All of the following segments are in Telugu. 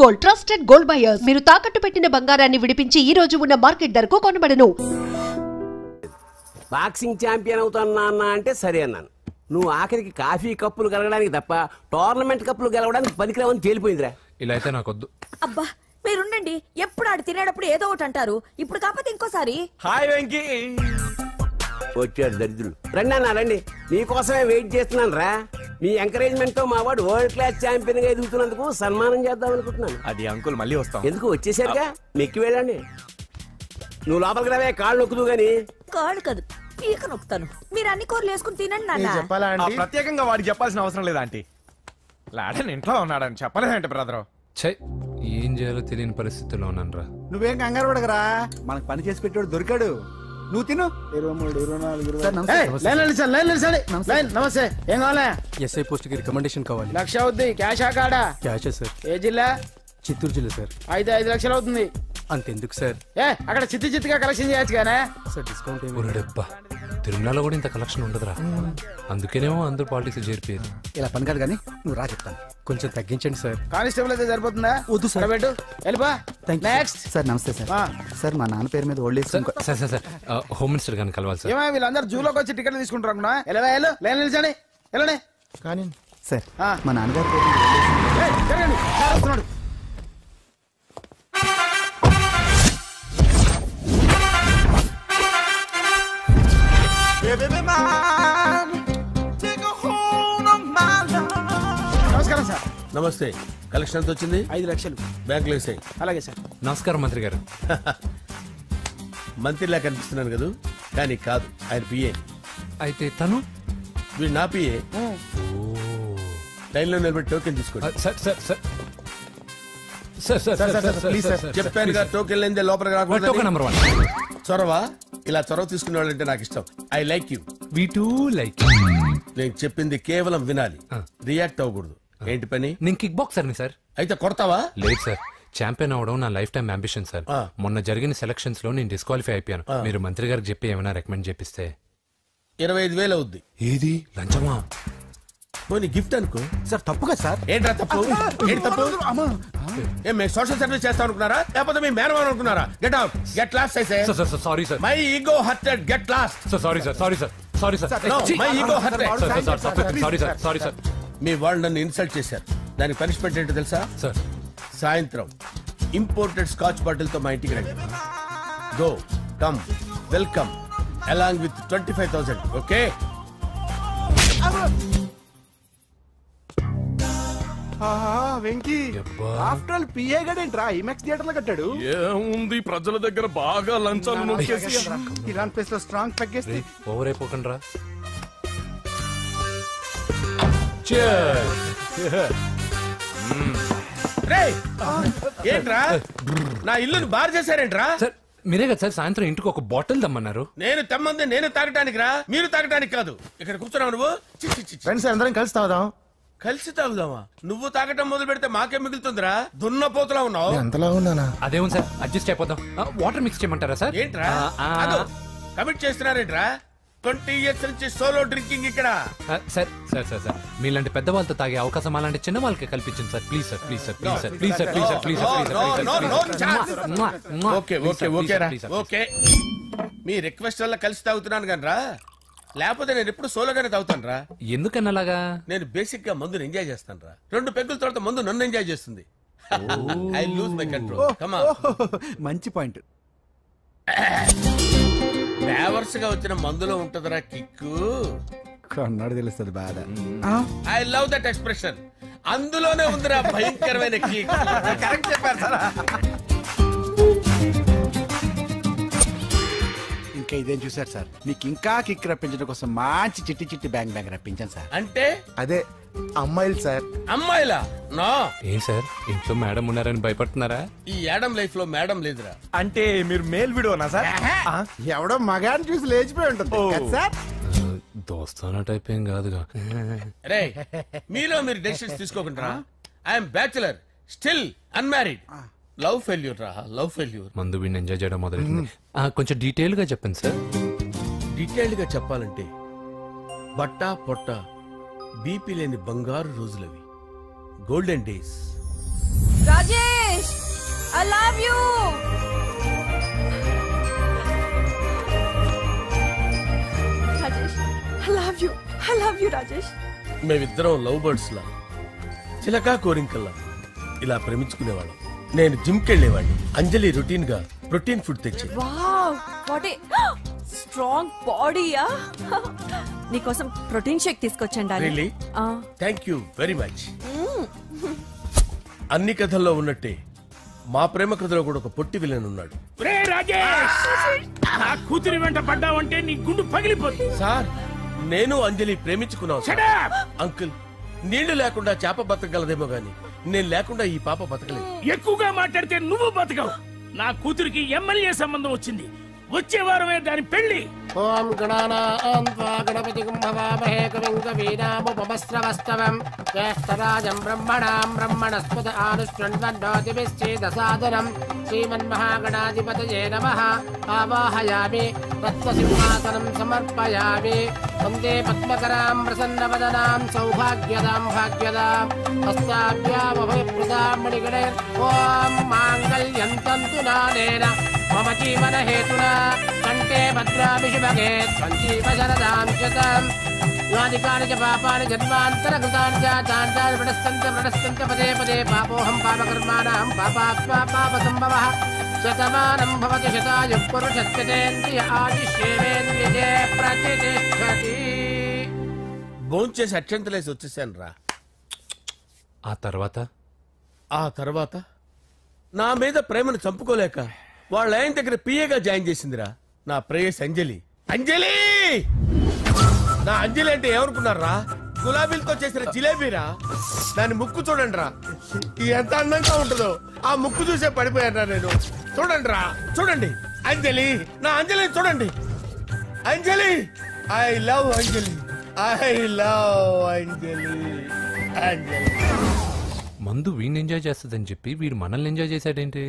Gold, trusted gold buyers. మీరు తాకట్టు పెట్టిన బంగారాన్ని విడిపించి ఈ రోజు ఉన్న మార్కెట్ ధరకు కొనబడను. బాక్సింగ్ ఛాంపియన్ అవుతాను నాన్న అంటే సరే అన్నాను. నువ్వు ఆఖరికి కాఫీ కప్పులు గెలవడానికి తప్ప టోర్నమెంట్ కప్పులు గెలవడానికి పనికిరావని తేలిపోయిందిరా. ఇలా అయితే నాకొద్దు. అబ్బా మీరుండండి, ఎప్పుడు ఆడు తినేటప్పుడు ఏదో ఒకటి అంటారు. ఇప్పుడు కాకపోతే ఇంకోసారి. హాయ్ వెంకీ. వచ్చారు దరిద్రులు. రండి అన్న రండి, మీకోసమే వెయిట్ చేస్తున్నాను రా. మీ ఎంకరేజ్మెంట్ తో మా వాడు వరల్డ్ క్లాస్ ఛాంపియన్ గా ఎదుగుతున్నందుకు సన్మానం చేద్దాం అనుకుంటున్నాను. అది అంకుల్ మళ్ళీ వస్తాం. ఎందుకు వచ్చేసరిగా మెక్కి వెళ్ళండి. నువ్వు లోపలికి రావే, కాళ్ళు నొక్కుదు గాని. కాళ్ళు కాదు పీక నొక్కుతాను. మీరు అన్ని కూరలు వేసుకుని తినండి నాన్న. ప్రత్యేకంగా వాడికి చెప్పాల్సిన అవసరం లేదా ఆంటీ? లాడన్ ఇంట్లో ఉన్నాడని చెప్పలేదంటే బ్రదర్. ఛై, ఏం చేయాలో తెలియని పరిస్థితుల్లో ఉన్నాను రా. నువ్వేం కంగారు పడకరా, మనకు పని చేసి పెట్టాడు దొరికాడు. నువ్వు తిను. 23, 24, నమస్తే. ఏం కావాలా? ఎస్ఐ పోస్ట్ కి రికమెండేషన్ కావాలి. 1,00,000 అవుద్ది. క్యాషా కాడా? క్యాషే సార్. ఏ జిల్లా? చిత్తూరు జిల్లా సార్. 5 లక్షలు అవుతుంది. అంతెందుకు సార్? అక్కడ చిత్తుగా కలెక్షన్ చేయొచ్చు కానీ సార్ డిస్కౌంట్ ఒరేడబ్బా, తిరుమలలో కూడా ఇంత కలెక్షన్ ఉండదురా. అందుకేనేమో అందరూ పాలిటిక్స్ చేరిపోయారు. ఇలా పని కాదు కానీ నువ్వు రా చెప్తాను. కొంచెం తగ్గించండి సార్. కానిస్టేబుల్ అయితే సరిపోతుందా? వద్దు సార్. పెట్టు వెళ్ళిపా. నెక్స్ట్ సార్ నమస్తే సార్. సార్ మా నాన్న పేరు మీద old age sir sir sir home minister గారిని కలవాలి సార్. ఏమో వీళ్ళందరూ జూలోకి వచ్చి టికెట్లు తీసుకుంటారు అనుకున్నా. లైన్ నిలిచండి. వెళ్ళండి కానీ సార్ మా నాన్నగారి పేరు జరగండి. వస్తున్నాడు. నమస్కారం సార్. నమస్తే. కలెక్షన్ ఎంత వచ్చింది? 5 లక్షలు. బ్యాంకులో వేసాయి. అలాగే సార్. నమస్కారం మంత్రి గారు. మంత్రిలా కనిపిస్తున్నాను కదా, కానీ కాదు, ఆయన పిఏ. అయితే తను వీడు నా పిఏ. లైన్లో నిలబెట్టి టోకెన్ తీసుకోండి. Sir sir sir sir sir sir please sir చెప్పాను కదా, టోకెన్ లేనిదే లోపలికి టోకెన్ రాకూడదు. నెంబర్ 1. చొరవ, ఇలా చొరవ తీసుకునే వాళ్ళంటే నాకు ఇష్టం. I like you. We two like. నేను చెప్పింది కేవలం వినాలి, రియాక్ట్ అవ్వకూడదు. ఏంటి పని? నేను కిక్ బాక్సర్ని సార్. అయితే కొడతావా? లేదు సార్, ఛాంపియన్ అవడం నా లైఫ్ టైం అంబిషన్ సార్. మొన్న జరిగిన సెలక్షన్స్ లో నేను డిస్క్వాలిఫై అయిపోయాను. మీరు మంత్రి గారికి చెప్పి ఏమైనా రికమెండ్ చేపిస్తే. 25,000 అవుద్ది. ఏది లంచమా? పోనీ గిఫ్ట్ అనుకో. సార్ తప్పుగా సార్. ఏంట్రా తప్పు? ఏంటి తప్పు? ఏం మేము సోషల్ సర్వీస్ చేస్తాం అనుకున్నారా, లేకపోతే మీ మేనమాన్ అనుకున్నారా? Get out, get lost. Sorry sir. My ego hurted, get lost. Sorry sir. Sorry sir. My ego hurted. Sorry sir. మీ వాళ్ళు నన్ను ఇన్సల్ట్ చేశారు. దానికి పనిష్మెంట్ ఏంటో తెలుసా? సార్ సాయంత్రం ఇంపోర్టెడ్ స్కాచ్ బాటిల్ తో మా ఇంటికి రండి. Go come welcome along with 25,000. Okay? Venky after all PA గడేంట్రా ఇమెక్స్ థియేటర్ లో కట్టాడు. ఏముంది, ప్రజల దగ్గర బాగా లంచాలు నొక్కేసి ఇరాన్ ప్లేస్ లో స్ట్రాంగ్ తగ్గేస్తే ఓవర్ అయిపోకండి రా. ఏంట్రా నా ఇల్లుని బార్ చేశారేంట్రా? సార్ మీరే కదా సార్ సాయంత్రం ఇంటికి ఒక బాటిల్ దమ్మన్నారు. నేను తెమ్మంది నేను తాగటానికి రా, మీరు తాగటానికి కాదు. ఇక్కడ కూర్చున్నావు నువ్వు. ఫ్రెండ్స్ అందరం కలిసి తాగుదాం. కలిసి తాగుదామా? నువ్వు తాగటం మొదలు పెడితే మాకే మిగులుతుందిరా. దున్నపోతులా ఉన్నావు. ఎంతలా ఉన్నానా? అదేమో సార్, అడ్జస్ట్ అయిపోదాం. వాటర్ మిక్స్ చేయమంటారా సార్? ఏంట్రా కమిట్ చేస్తున్నారేంట్రా? 20 years నుంచి సోలో డ్రింకింగ్ ఇక్కడ. సార్ సార్ సార్ సార్ మీలాంటి పెద్ద వాళ్ళతో తాగే అవకాశం అలాంటి చిన్న వాళ్ళకి కల్పించండి sir. Please sir, please sir, please sir, please sir, please sir, please sir. Okay okay okay రా, ఓకే. మీ రిక్వెస్ట్ వల్ల కలిసి తాగుతున్నాను కానీ రా, లేకపోతే నేను ఎప్పుడు సోలోగానే తాగుతాను రా. ఎందుకన్నా అలాగా? నేను బేసిక్ గా మందుని ఎంజాయ్ చేస్తాను రా. 2 పెగ్గుల తర్వాత మందు నన్ను ఎంజాయ్ చేస్తుంది. I lose my control. Come on. మంచి పాయింట్. ఫ్లేవర్స్ గా వచ్చిన మందులో ఉంటదిరా కిక్కు. కన్నాడు తెలుస్తుంది బాధ. I love that expression. అందులోనే ఉందిరా భయంకరమైన కిక్. కరెక్ట్ చెప్పారు సార్. ఇంకా ఇదేం చూసారు సార్, మీకు ఇంకా కిక్ రప్పించడం కోసం మంచి చిట్టి చిట్టి బ్యాంగ్ బ్యాంగ్ రప్పించాను సార్. అంటే అదే అమ్మాయిలు సార్. అమ్మాయిలా? నా ఏం సార్ ఇంట్లో మేడం ఉన్నారని భయపడుతున్నారా? ఈ యాడమ్ లైఫ్ లో మేడం లేదురా. అంటే మీరు మేల్ వీడియోనా సార్? ఎవడో మగాన్ని చూసి లేచిపోయి ఉంటుంది సార్. దోస్తానా టైప్ ఏం కాదుగా. రే మీలో మీరు డెసిషన్స్ తీసుకోకుండా. I'm bachelor, still unmarried. Love failure రా, లవ్ ఫెయిల్యూర్. మందు వీడిని ఎంజాయ్ చేయడం మొదలైంది. కొంచెం డీటెయిల్ గా చెప్పండి సార్. డీటెయిల్డ్ గా చెప్పాలంటే బట్టా పొట్ట బీపీ లేని బంగారు రోజులవి, golden days. Rajesh I love you. Rajesh I love you. I love you Rajesh. మేమిద్దరం లవ్ బర్డ్స్ లా చిలకా కోరింకల్లా ఇలా ప్రేమించుకునేవాళ్ళం. నేను జిమ్ కెళ్ళేవాడిని, అంజలి రొటీన్ గా ప్రోటీన్ ఫుడ్ తెచ్చి. వావ్ వాట్ ఏ స్ట్రాంగ్ బాడీయా. నీకోసం ప్రోటీన్ షేక్ తీసుకొచ్చండి. Really thank you very much. అన్ని కథల్లో ఉన్నట్టే మా ప్రేమ కథలో కూడా ఒక పొట్టి విలన్ ఉన్నాడు. కూతురి వెంట పడ్డావంటే నీ గుండు పగిలిపోతుంది. సార్ నేను అంజలి ప్రేమించుకున్నాను. అంకుల్ నీళ్లు లేకుండా చేప బతకగలదేమో గాని నేను లేకుండా ఈ పాప బతకలేదు. ఎక్కువగా మాట్లాడితే నువ్వు బతకవు. నా కూతురికి ఎమ్మెల్యే సంబంధం వచ్చింది. వచ్చే వారమే దాని పెళ్లి. ఓం గణానాం త్వా గణపతిం భవామహే కవిం కవీనాముపమస్రవస్తవం జ్యేష్ఠరాజం బ్రహ్మణాం బ్రహ్మణస్పద ఆనుష్ఠ్వన్నోతిభిశ్చేదసాదనం శ్రీమన్మహాగణాధిపతయే నమః. ఆవాహయామి తత్వసింహాసనం సమర్పయామి. వందే పద్మకరాం ప్రసన్నవదనాం సౌభాగ్యదాం భాగ్యదాం హస్తాభ్యామభయప్రదాం మణిగణే. ఓం మాంగళ్యం తంతు నానేన మమ జీవన హేతునా కంటే భద్రామి శుభగే సంజీవ శరదాం శతం. యాని కాని చ పాపాని జన్మాంతర కృతాని చాని ప్రణశ్యంత పదే పదే పాపోహం పాపకర్మాణం పాపాత్మా పాప సంభవః. శతమానం భవతి శతాయుః పురుషస్యేంద్రియ ఆదిశ్యేంద్రియే ప్రతిష్ఠతి. భోంచేసి అక్షంతలేసి వచ్చేసాను రా. ఆ తర్వాత నా మీద ప్రేమను చంపుకోలేక వాళ్ళ ఆయన దగ్గర పిఏగా జాయిన్ చేసిందిరా నా ప్రేయస్ అంజలి. అంజలి నా అంజలి అంటే ఏమనుకున్నారా? గులాబీలతో చేసిన జిలేబీరా. దాని ముక్కు చూడండి రా, ఎంత అందంగా ఉంటుందో. ఆ ముక్కు చూసే పడిపోయారా నేను. చూడండి రా, చూడండి అంజలి, నా అంజలిని చూడండి. Anjali I love Anjali, I love Anjali. Anjali మందు వీడిని ఎంజాయ్ చేస్తుందని చెప్పి వీడు మనల్ని ఎంజాయ్ చేశాడేంటి?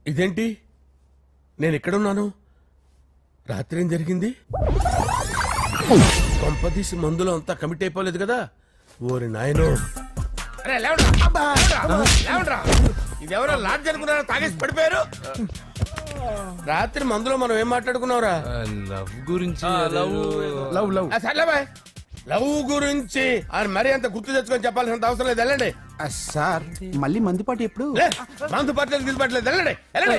ఇదేంటి నేను ఎక్కడున్నాను? రాత్రి ఏం జరిగింది? కొంపదీసి మందులో అంతా కమిట్ అయిపోలేదు కదా? ఓరి నాయనో, ఇదెవరో లాడ్జ్ అనుకున్నారా? తాగేసి పడిపోయారు. రాత్రి మందులో మనం ఏం మాట్లాడుకున్నావురా? లవ్ గురించి. లవ్ గురించి అని మరీ అంత గుర్తు తెచ్చుకొని చెప్పాల్సినంత అవసరం లేదు. వెళ్ళండి సార్. మళ్ళీ మందుపాటి ఎప్పుడు? మందు పట్టలేదు తీసుపట్టలేదు. వెళ్ళండి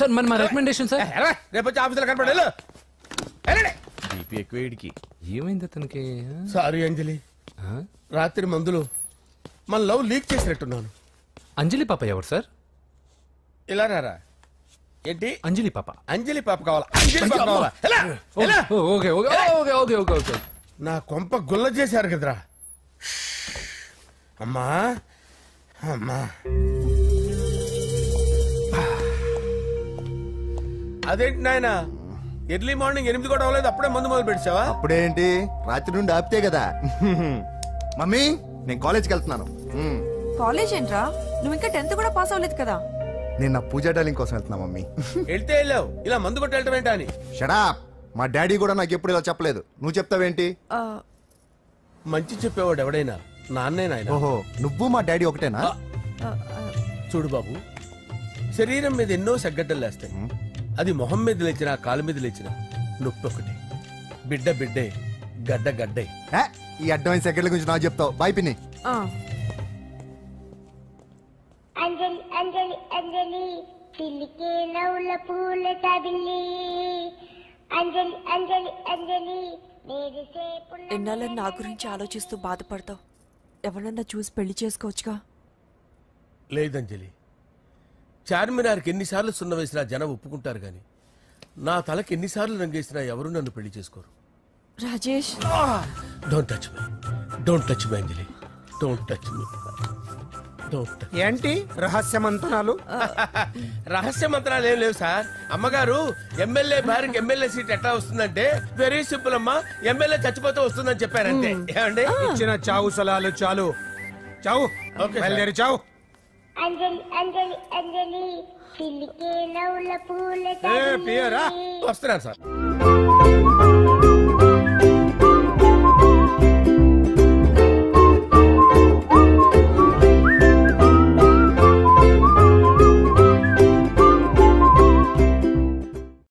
సార్. మరి మా రికమెండేషన్ సార్. రేపు వచ్చి ఆఫీసులో కనపడి వెళ్ళండి. ఏమైంది అతనికి? సారీ అంజలి, రాత్రి మందులో మన లవ్ లీక్ చేసినట్టున్నాను. అంజలి పాప ఎవరు సార్? ఇలా రారా. ఏంటి అంజలి పాప? అంజలి పాప కావాలా? అంజలి పాప కావాలా? Okay okay okay okay okay okay. నా కొంప గుల్ల చేశారు కదరా. అమ్మా అమ్మా, అదేంటి నాయన ఎర్లీ మార్నింగ్ 8 కూడా అవ్వలేదు, అప్పుడే మందు మొదలు పెట్టావా? అప్పుడేంటి, రాత్రి నుండి ఆపితే కదా. మమ్మీ నేను కాలేజ్కి వెళ్తున్నాను. కాలేజ్ ఏంట్రా? నువ్వు ఇంకా 10th కూడా పాస్ అవ్వలేదు కదా. నేను నా పూజా డాలింగ్ కోసం వెళ్తున్నా మమ్మీ. వెళ్తే వెళ్ళావు, ఇలా మందు కొట్టి వెళ్ళటం ఏంటా అని. షడా, మా డాడీ కూడా నాకు ఎప్పుడు ఇలా చెప్పలేదు. నువ్వు చెప్తావేంటి? మంచి చెప్పేవాడు ఎవడైనా నాన్నే నాయన. ఓహో, నువ్వు మా డాడీ ఒకటేనా? చూడు బాబు, శరీరం మీద ఎన్నో సగ్గడ్డలు లేస్తాయి. అది మొహం మీద లేచినా కాలు మీద లేచినా నొప్పి ఒకటి. బిడ్డ బిడ్డే, గడ్డ గడ్డే. ఈ అడ్వాన్స్ సెకండ్ల గురించి నాకు చెప్తావు. బాయ్ పిన్ని. అంజలి అంజలి అంజలి పిల్లికే నవ్వుల పూల తబిల్లి. అంజలి అంజలి అంజలి ఎన్నాళ్ళని నా గురించి ఆలోచిస్తూ బాధపడతావు. ఎవరన్నా చూసి పెళ్లి చేసుకోవచ్చుగా. లేదంజలి, చార్మినార్కి ఎన్నిసార్లు సున్న వేసినా జనం ఒప్పుకుంటారు గాని నా తలకి ఎన్నిసార్లు రంగేసినా ఎవరు నన్ను పెళ్లి చేసుకోరు. Rajesh, don't touch me, don't touch me Anjali, don't touch me. ఏంటి రహస్య మంత్రాలు? రహస్య మంత్రాలు ఏం లేవు సార్. అమ్మగారు ఎమ్మెల్యే భార్యకి ఎమ్మెల్యే సీట్ ఎట్లా వస్తుందంటే వెరీ సింపుల్ అమ్మా, ఎమ్మెల్యే చచ్చిపోతే వస్తుందని చెప్పారంటే. ఏమండి, ఇచ్చిన చావు సలాలు చాలు. చావు, బయలుదేరి చావు. అంజలి అంజలి అంజలి పిల్లికే నవ్వుల పూల తబిల్లి. వస్తున్నాను సార్.